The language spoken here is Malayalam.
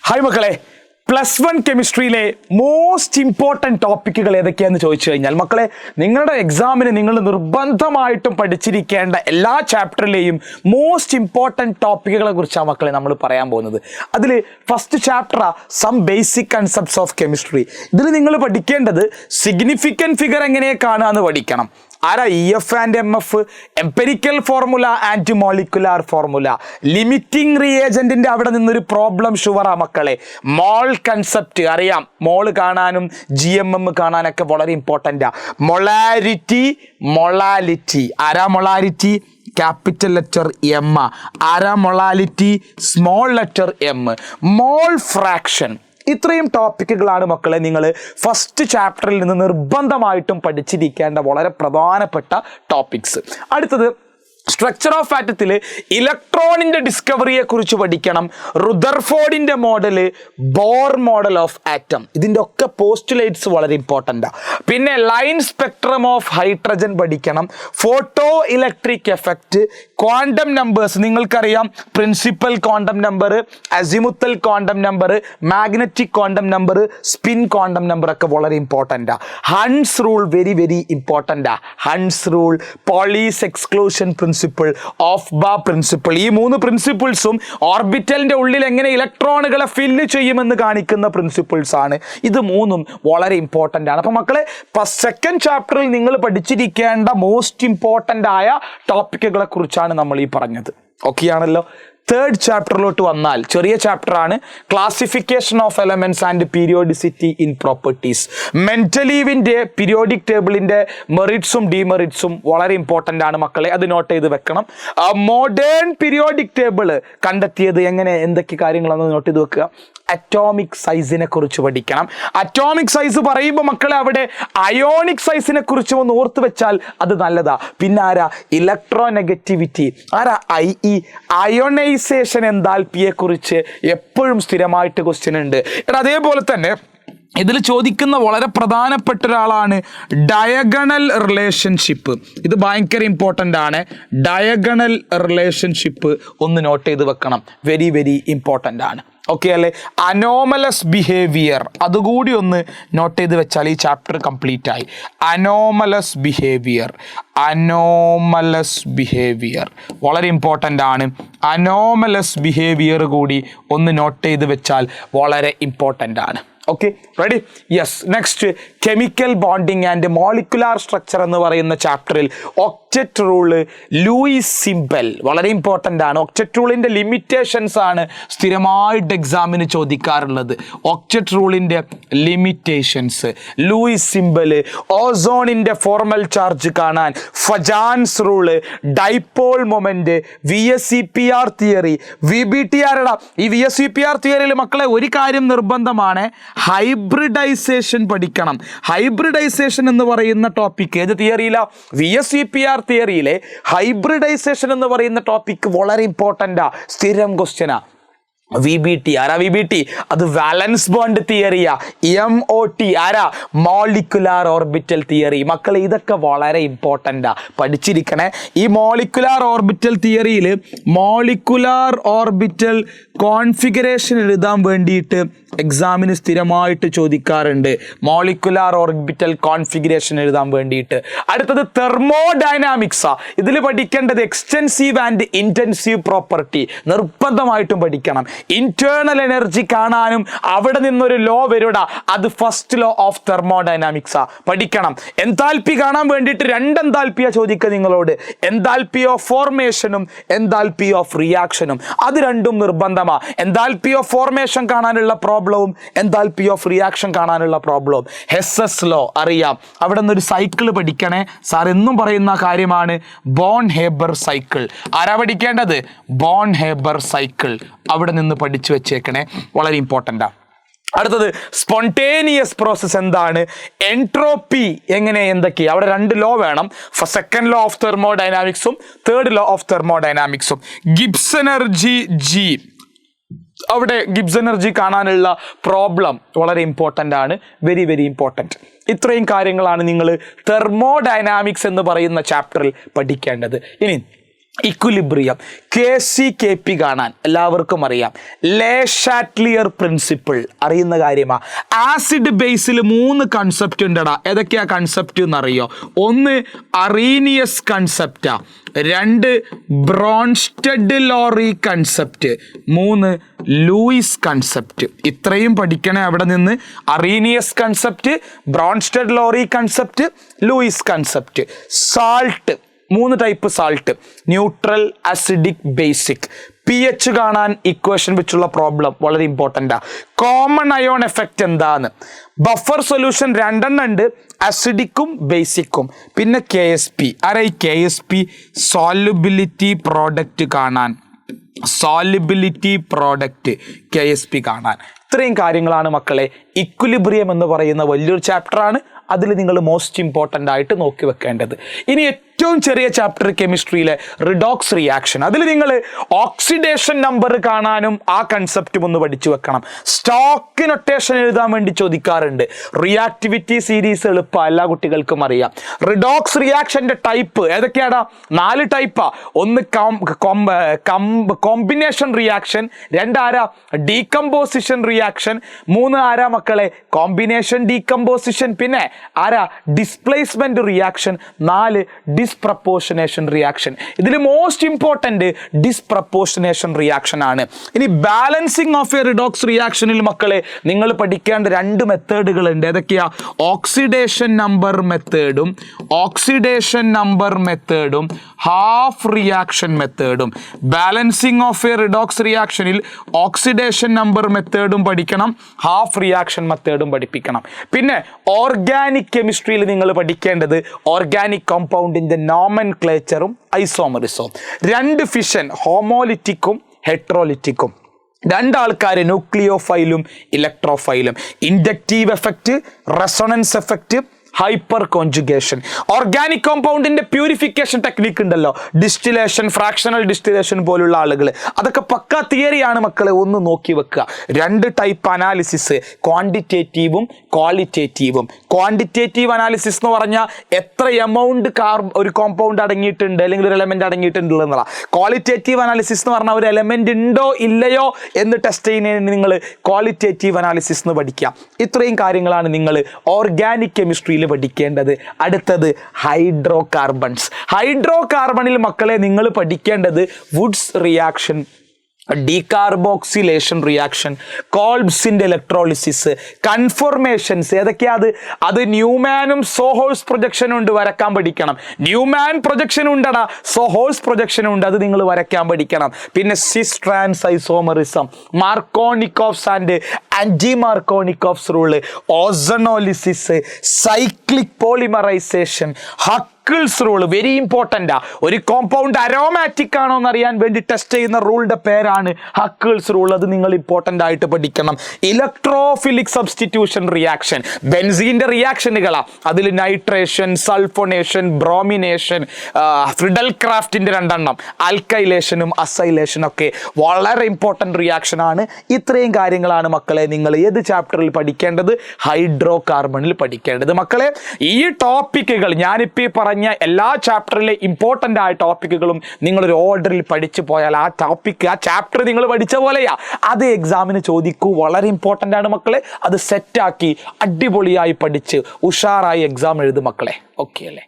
ഹായ് മക്കളെ, +1 കെമിസ്ട്രിയിലെ മോസ്റ്റ് ഇമ്പോർട്ടൻറ്റ് ടോപ്പിക്കുകൾ ഏതൊക്കെയാണെന്ന് ചോദിച്ചു കഴിഞ്ഞാൽ, മക്കളെ നിങ്ങളുടെ എക്സാമിന് നിങ്ങൾ നിർബന്ധമായിട്ടും പഠിച്ചിരിക്കേണ്ട എല്ലാ ചാപ്റ്ററിലെയും മോസ്റ്റ് ഇമ്പോർട്ടൻറ്റ് ടോപ്പിക്കുകളെ കുറിച്ചാണ് മക്കളെ നമ്മൾ പറയാൻ പോകുന്നത്. അതിൽ ഫസ്റ്റ് ചാപ്റ്ററാ some basic concepts of chemistry. ഇതിൽ നിങ്ങൾ പഠിക്കേണ്ടത് സിഗ്നിഫിക്കൻറ്റ് ഫിഗർ എങ്ങനെ കാണുക എന്ന് പഠിക്കണം. ആരാ EF and MF, empirical formula and molecular formula, limiting റിയേജന്റിന്റെ അവിടെ നിന്നൊരു പ്രോബ്ലം ഷുവറാ മക്കളെ. മോൾ കൺസെപ്റ്റ് അറിയാം, മോള് കാണാനും GMM കാണാനൊക്കെ വളരെ ഇമ്പോർട്ടൻ്റാ. Molarity, molality. ആരാ മൊളാരിറ്റി? Capital letter M. ആരാ molality? Small letter M. Mole fraction. ഇത്രയും ടോപ്പിക്കുകളാണ് മക്കളെ നിങ്ങൾ ഫസ്റ്റ് ചാപ്റ്ററിൽ നിന്ന് നിർബന്ധമായിട്ടും പഠിച്ചിരിക്കേണ്ട വളരെ പ്രധാനപ്പെട്ട ടോപ്പിക്സ്. അടുത്തത് സ്ട്രക്ചർ ഓഫ് ആറ്റത്തിൽ ഇലക്ട്രോണിൻ്റെ ഡിസ്കവറിയെ കുറിച്ച് പഠിക്കണം. റുദർഫോർഡിൻ്റെ model, Bohr model of atom, ഇതിൻ്റെ ഒക്കെ പോസ്റ്റുലേറ്റ്സ് വളരെ ഇമ്പോർട്ടൻ്റാണ്. പിന്നെ ലൈൻ സ്പെക്ട്രം ഓഫ് ഹൈഡ്രജൻ പഠിക്കണം. Photoelectric effect, quantum numbers നിങ്ങൾക്കറിയാം. Principal quantum number, azimuthal quantum number, magnetic quantum number, spin quantum number ഒക്കെ വളരെ ഇമ്പോർട്ടൻ്റാണ്. ഹൺസ് റൂൾ വെരി വെരി ഇമ്പോർട്ടൻ്റാണ്. Hund's rule, Pauli's exclusion principle, aufbau principle. ഈ 3 പ്രിൻസിപ്പിൾസും ഓർബിറ്റലിന്റെ ഉള്ളിൽ എങ്ങനെ ഇലക്ട്രോണുകളെ ഫില്ല് ചെയ്യുമെന്ന് കാണിക്കുന്ന പ്രിൻസിപ്പിൾസ് ആണ്. ഇത് 3ഉം വളരെ ഇമ്പോർട്ടൻ്റ് ആണ്. അപ്പോൾ മക്കളെ സെക്കൻഡ് ചാപ്റ്ററിൽ നിങ്ങൾ പഠിച്ചിരിക്കേണ്ട മോസ്റ്റ് ഇമ്പോർട്ടൻ്റ് ആയ ടോപ്പിക്കുകളെ കുറിച്ചാണ് നമ്മൾ ഈ പറഞ്ഞത്. ഓക്കെ ആണല്ലോ. തേർഡ് ചാപ്റ്ററിലോട്ട് വന്നാൽ ചെറിയ ചാപ്റ്ററാണ്. Classification of elements and periodicity in properties. മെന്റലീവിൻ്റെ പീരിയോഡിക് ടേബിളിൻ്റെ മെറിറ്റ്സും ഡിമെറിറ്റ്സും വളരെ ഇമ്പോർട്ടൻ്റ് ആണ് മക്കളെ, അത് നോട്ട് ചെയ്ത് വെക്കണം. മോഡേൺ പീരിയോഡിക് ടേബിൾ കണ്ടെത്തിയത് എങ്ങനെ, എന്തൊക്കെ കാര്യങ്ങളാണെന്ന് നോട്ട് ചെയ്ത് വെക്കുക. അറ്റോമിക് സൈസിനെ കുറിച്ച് പഠിക്കണം. അറ്റോമിക് സൈസ് പറയുമ്പോൾ മക്കളെ അവിടെ അയോണിക് സൈസിനെ കുറിച്ച് ഒന്ന് ഓർത്ത് വെച്ചാൽ അത് നല്ലതാ. പിന്നെ ആരാ? ഇലക്ട്രോനെഗറ്റിവിറ്റി. ആരാ? അയോണൈസേഷൻ എൻതാൽപ്പിയെ കുറിച്ച് എപ്പോഴും സ്ഥിരമായിട്ട് ക്വസ്റ്റ്യൻ ഉണ്ട്. അതേപോലെ തന്നെ ഇതിൽ ചോദിക്കുന്ന വളരെ പ്രധാനപ്പെട്ട ഒരാളാണ് ഡയഗണൽ റിലേഷൻഷിപ്പ്. ഇത് ഭയങ്കര ഇമ്പോർട്ടൻ്റ് ആണ്. ഡയഗണൽ റിലേഷൻഷിപ്പ് ഒന്ന് നോട്ട് ചെയ്ത് വെക്കണം, വെരി വെരി ഇമ്പോർട്ടൻ്റ് ആണ്. ഓക്കെ അല്ലേ? അനോമലസ് ബിഹേവിയർ അതുകൂടി ഒന്ന് നോട്ട് ചെയ്ത് വെച്ചാൽ ഈ ചാപ്റ്റർ കംപ്ലീറ്റ് ആയി. അനോമലസ് ബിഹേവിയർ, അനോമലസ് ബിഹേവിയർ വളരെ ഇമ്പോർട്ടൻ്റ് ആണ്. അനോമലസ് ബിഹേവിയർ കൂടി ഒന്ന് നോട്ട് ചെയ്ത് വെച്ചാൽ വളരെ ഇമ്പോർട്ടൻ്റ് ആണ്. Okay, ready? Yes. Next chemical bonding and molecular structure എന്ന് പറയുന്ന ചാപ്റ്ററിൽ ഒക്റ്ററ്റ് റൂള്, ലൂയിസ് സിമ്പൽ വളരെ ഇമ്പോർട്ടൻ്റ് ആണ്. ഒക്റ്ററ്റ് റൂളിൻ്റെ ലിമിറ്റേഷൻസ് ആണ് സ്ഥിരമായിട്ട് എക്സാമിന് ചോദിക്കാറുള്ളത്. ഒക്റ്ററ്റ് റൂളിൻ്റെ limitations, Lewis symbol, ഓസോണിൻ്റെ formal charge കാണാൻ, Fajans rule, dipole moment, VSEPR theory. VBTR ഈ VSEPR തിയറിയിൽ മക്കളെ ഒരു കാര്യം നിർബന്ധമാണ്, ഹൈബ്രിഡൈസേഷൻ പഠിക്കണം. ഹൈബ്രിഡൈസേഷൻ എന്ന് പറയുന്ന ടോപ്പിക് ഏത് തിയറിയിലാ? VSEPR തിയറിയിലെ ഹൈബ്രിഡൈസേഷൻ എന്ന് പറയുന്ന ടോപ്പിക് വളരെ ഇമ്പോർട്ടൻ്റാ, സ്ഥിരം ക്വസ്റ്റ്യനാ. VBT ആരാ? VBT അത് വാലൻസ് ബോണ്ട് തിയറിയാ. MOT ആരാ? Molecular orbital theory. മക്കളെ ഇതൊക്കെ വളരെ ഇമ്പോർട്ടൻ്റാ, പഠിച്ചിരിക്കണേ. ഈ മോളിക്കുലാർ ഓർബിറ്റൽ തിയറിയിൽ മോളിക്കുലാർ ഓർബിറ്റൽ കോൺഫിഗറേഷൻ എഴുതാൻ വേണ്ടിയിട്ട് എക്സാമിന് സ്ഥിരമായിട്ട് ചോദിക്കാറുണ്ട്. മോളിക്കുലാർ ഓർബിറ്റൽ കോൺഫിഗറേഷൻ എഴുതാൻ വേണ്ടിയിട്ട്. അടുത്തത് തെർമോഡൈനാമിക്സാ. ഇതിൽ പഠിക്കേണ്ടത് എക്സ്റ്റെൻസീവ് ആൻഡ് ഇൻറ്റൻസീവ് പ്രോപ്പർട്ടി നിർബന്ധമായിട്ടും പഠിക്കണം. ഇന്റേണൽ എനർജി കാണാനും അവിടെ നിന്നൊരു ലോ വരുടാ, അത് ഫസ്റ്റ് ലോ ഓഫ് തെർമോഡൈനാമിക്സാ, പഠിക്കണം. എൻതാൽപ്പി കാണാൻ വേണ്ടിയിട്ട് 2 എൻതാൽപ്പിയാ ചോദിക്കുക നിങ്ങളോട്, എൻതാൽപ്പി ഓഫ് ഫോർമേഷനും എൻതാൽപ്പി ഓഫ് റിയാക്ഷനും. അത് രണ്ടും നിർബന്ധമാണ്. എൻതാൽപ്പി ഓഫ് ഫോർമേഷൻ കാണാനുള്ള പ്രോബ്ലവും എൻതാൽപ്പി ഓഫ് റിയാക്ഷൻ കാണാനുള്ള പ്രോബ്ലവും. ഹെസ്സസ് ലോ അറിയാം. അവിടെ നിന്നൊരു സൈക്കിൾ പഠിക്കണേ. സാർ എന്നും പറയുന്ന കാര്യമാണ് ബോൺ ഹേബർ സൈക്കിൾ. ആരാ പഠിക്കേണ്ടത്? Born Haber cycle. അവിടെ നിന്ന് പഠിച്ചു വെച്ചേക്കണേ, വളരെ ഇമ്പോർട്ടൻ്റാണ്. അടുത്തത് സ്പോണ്ടേനിയസ് പ്രോസസ് എന്താണ്, എൻട്രോപ്പി എങ്ങനെ, എന്തൊക്കെയാണ്. അവിടെ 2 ലോ വേണം. സെക്കൻഡ് ലോ ഓഫ് തെർമോഡൈനാമിക്സും തേർഡ് ലോ ഓഫ് തെർമോഡൈനാമിക്സും. ഗിബ്സ് എനർജി G, അവിടെ ഗിബ്സ് എനർജി കാണാനുള്ള പ്രോബ്ലം വളരെ ഇമ്പോർട്ടൻ്റ് ആണ്, വെരി വെരി ഇമ്പോർട്ടൻറ്റ്. ഇത്രയും കാര്യങ്ങളാണ് നിങ്ങൾ തെർമോഡൈനാമിക്സ് എന്ന് പറയുന്ന ചാപ്റ്ററിൽ പഠിക്കേണ്ടത്. ഇനി ഇക്വിലിബ്രിയം, KCKP കാണാൻ എല്ലാവർക്കും അറിയാം. ലേ ഷാറ്റ്ലിയർ പ്രിൻസിപ്പിൾ അറിയുന്ന കാര്യമാണ്. ആസിഡ് ബേസിൽ 3 കൺസെപ്റ്റ് ഉണ്ടടാ. ഏതൊക്കെയാ കൺസെപ്റ്റ് എന്നറിയോ? 1 അറീനിയസ് കൺസെപ്റ്റാ, 2 Bronsted Lowry concept, 3 Lewis concept. ഇത്രയും പഠിക്കണേ അവിടെ നിന്ന്. Arrhenius concept, Bronsted Lowry concept, Lewis concept. Salt, 3 type salt: neutral, acidic, basic. pH കാണാൻ ഇക്വേഷൻ വെച്ചുള്ള പ്രോബ്ലം വളരെ ഇമ്പോർട്ടൻ്റാ. കോമൺ അയോൺ എഫക്റ്റ് എന്താണ്? ബഫർ സൊല്യൂഷൻ 2 ഉണ്ട്, അസിഡിക്കും ബേസിക്കും. പിന്നെ KSP. ആരാ ഈ KSP? സോല്യുബിലിറ്റി പ്രോഡക്റ്റ് കാണാൻ, സോല്യുബിലിറ്റി പ്രോഡക്റ്റ് KSP കാണാൻ. ഇത്രയും കാര്യങ്ങളാണ് മക്കളെ ഇക്വിലിബ്രിയം എന്ന് പറയുന്ന വലിയൊരു ചാപ്റ്ററാണ്. അതിൽ നിങ്ങൾ മോസ്റ്റ് ഇമ്പോർട്ടൻ്റ് ആയിട്ട് നോക്കി വെക്കേണ്ടത്. ഇനി ഏറ്റവും ചെറിയ ചാപ്റ്റർ കെമിസ്ട്രിയിലെ റിഡോക്സ് റിയാക്ഷൻ. അതിൽ നിങ്ങൾ ഓക്സിഡേഷൻ നമ്പർ കാണാനും ആ കൺസെപ്റ്റും ഒന്ന് പഠിച്ചു വെക്കണം. സ്റ്റോക്ക് നൊട്ടേഷൻ എഴുതാൻ വേണ്ടി ചോദിക്കാറുണ്ട്. റിയാക്ടിവിറ്റി സീരീസ് എളുപ്പം, എല്ലാ കുട്ടികൾക്കും അറിയാം. റിഡോക്സ് റിയാക്ഷൻ്റെ ടൈപ്പ് ഏതൊക്കെയാടാ? 4 ടൈപ്പാ. 1 കോമ്പിനേഷൻ റിയാക്ഷൻ, 2 ആരാ? ഡീകമ്പോസിഷൻ റിയാക്ഷൻ, 3 ആരാ മക്കളെ? കോമ്പിനേഷൻ ഡീകമ്പോസിഷൻ, പിന്നെ ആരാ? Displacement reaction, 4 disproportionation reaction. ഇതിൽ മോസ്റ്റ് ഇമ്പോർട്ടന്റ് ഡിസ്പ്രപ്പോർഷനേഷൻ റിയാക്ഷൻ ആണ്. ഇനി ബാലൻസിങ് ഓഫ് എ റിഡോക്സ് റിയാക്ഷനിൽ മക്കളെ നിങ്ങൾ പഠിക്കേണ്ട 2 മെത്തേഡുകൾ ഉണ്ട്. ഏതൊക്കെയാ? ഓക്സിഡേഷൻ നമ്പർ മെത്തേഡും ഹാഫ് റിയാക്ഷൻ മെത്തേഡും. ബാലൻസിങ് ഓഫ് എ റിഡോക്സ് റിയാക്ഷനിൽ ഓക്സിഡേഷൻ നമ്പർ മെത്തേഡും പഠിക്കണം, ഹാഫ് റിയാക്ഷൻ മെത്തേഡും പഠിപ്പിക്കണം. പിന്നെ ഓർഗാനിക് കെമിസ്ട്രിയിൽ നിങ്ങൾ പഠിക്കേണ്ടത് ഓർഗാനിക് കോമ്പൗണ്ടിന്റെ നോമൻക്ലേച്ചറും ഐസോമറിസവും. 2 ഫിഷൻ, ഹോമോലിറ്റിക്കും ഹെട്രോലിറ്റിക്കും. 2 ആൾക്കാർ, ന്യൂക്ലിയോഫൈലും ഇലക്ട്രോഫൈലും. Inductive effect, resonance effect, hyperconjugation. Organic കോമ്പൗണ്ടിന്റെ പ്യൂരിഫിക്കേഷൻ ടെക്നിക്ക് ഉണ്ടല്ലോ, ഡിസ്റ്റിലേഷൻ, ഫ്രാക്ഷണൽ ഡിസ്റ്റിലേഷൻ പോലുള്ള ആളുകൾ, അതൊക്കെ പക്ക തിയറിയാണ് മക്കളെ, ഒന്ന് നോക്കി വെക്കുക. 2 ടൈപ്പ് അനാലിസിസ്, ക്വാണ്ടിറ്റേറ്റീവും ക്വാളിറ്റേറ്റീവും. ക്വാണ്ടിറ്റേറ്റീവ് അനാലിസിസ് എന്ന് പറഞ്ഞാൽ എത്ര എമൗണ്ട് ഒരു കോമ്പൗണ്ട് അടങ്ങിയിട്ടുണ്ട് അല്ലെങ്കിൽ ഒരു എലമെന്റ് അടങ്ങിയിട്ടുണ്ട് എന്നുള്ള. ക്വാളിറ്റേറ്റീവ് അനാലിസിസ് എന്ന് പറഞ്ഞാൽ ഒരു എലമെന്റ് ഉണ്ടോ ഇല്ലയോ എന്ന് ടെസ്റ്റ് ചെയ്യുന്നതിന് നിങ്ങൾ ക്വാളിറ്റേറ്റീവ് അനാലിസിസ് എന്ന് പഠിക്കുക. ഇത്രയും കാര്യങ്ങളാണ് നിങ്ങൾ ഓർഗാനിക് കെമിസ്ട്രിയിൽ പഠിക്കേണ്ടത്. അടുത്തത് ഹൈഡ്രോ കാർബണിൽ മക്കളെ നിങ്ങൾ പഠിക്കേണ്ടത് വുഡ്സ് റിയാക്ഷൻ, ഡീകാർബോക്സിലേഷൻ റിയാക്ഷൻ, കോൾബ്സിന്റെ ഇലക്ട്രോളിസിസ്, കൺഫോർമേഷൻസ്. ഏതൊക്കെയാ അത് ന്യൂമാനും സോഹോഴ്സ് പ്രൊജക്ഷനും ഉണ്ട്, വരക്കാൻ പഠിക്കണം. ന്യൂമാൻ പ്രൊജക്ഷനും ഉണ്ടടാ, സോഹോഴ്സ് പ്രൊജക്ഷനും ഉണ്ട്, അത് നിങ്ങൾ വരയ്ക്കാൻ പഠിക്കണം. പിന്നെ cis trans isomerism, Markovnikov's and anti Markovnikov's rule, ozonolysis, cyclic polymerisation, Huckel's rule very ഇമ്പോർട്ടൻ്റാ. ഒരു കോമ്പൗണ്ട് അരോമാറ്റിക് ആണോ എന്നറിയാൻ വേണ്ടി ടെസ്റ്റ് ചെയ്യുന്ന റൂളിന്റെ പേരാണ് ഹക്കിൾസ് റൂൾ. അത് നിങ്ങൾ ഇമ്പോർട്ടൻ്റ് ആയിട്ട് പഠിക്കണം. ഇലക്ട്രോഫിലിക് സബ്സ്റ്റിറ്റ്യൂഷൻ റിയാക്ഷൻ, ബെൻസീൻ്റെ റിയാക്ഷനുകളാ. അതിൽ നൈട്രേഷൻ, സൾഫോണേഷൻ, ബ്രോമിനേഷൻ, ഫ്രിഡൽ ക്രാഫ്റ്റിന്റെ 2 ആൽക്കൈലേഷനും അസൈലേഷനും ഒക്കെ വളരെ ഇമ്പോർട്ടൻ്റ് റിയാക്ഷൻ ആണ്. ഇത്രയും കാര്യങ്ങളാണ് മക്കളെ നിങ്ങൾ ഏത് ചാപ്റ്ററിൽ പഠിക്കേണ്ടത്? ഹൈഡ്രോ കാർബണിൽ പഠിക്കേണ്ടത്. മക്കളെ ഈ ടോപ്പിക്കുകൾ ഞാനിപ്പോൾ ഈ പറഞ്ഞ എല്ലാ ചാപ്റ്ററിലെ ഇമ്പോർട്ടൻ്റ് ആയ ടോപ്പിക്കുകളും നിങ്ങളൊരു ഓർഡറിൽ പഠിച്ചു പോയാൽ ആ ചാപ്റ്റർ നിങ്ങൾ പഠിച്ച പോലെയാ അത് എക്സാമിന് ചോദിക്കൂ. വളരെ ഇമ്പോർട്ടൻ്റ് ആണ് മക്കളെ. അത് സെറ്റാക്കി അടിപൊളിയായി പഠിച്ച് ഉഷാറായി എക്സാം എഴുതും മക്കളെ. ഓക്കെ അല്ലേ?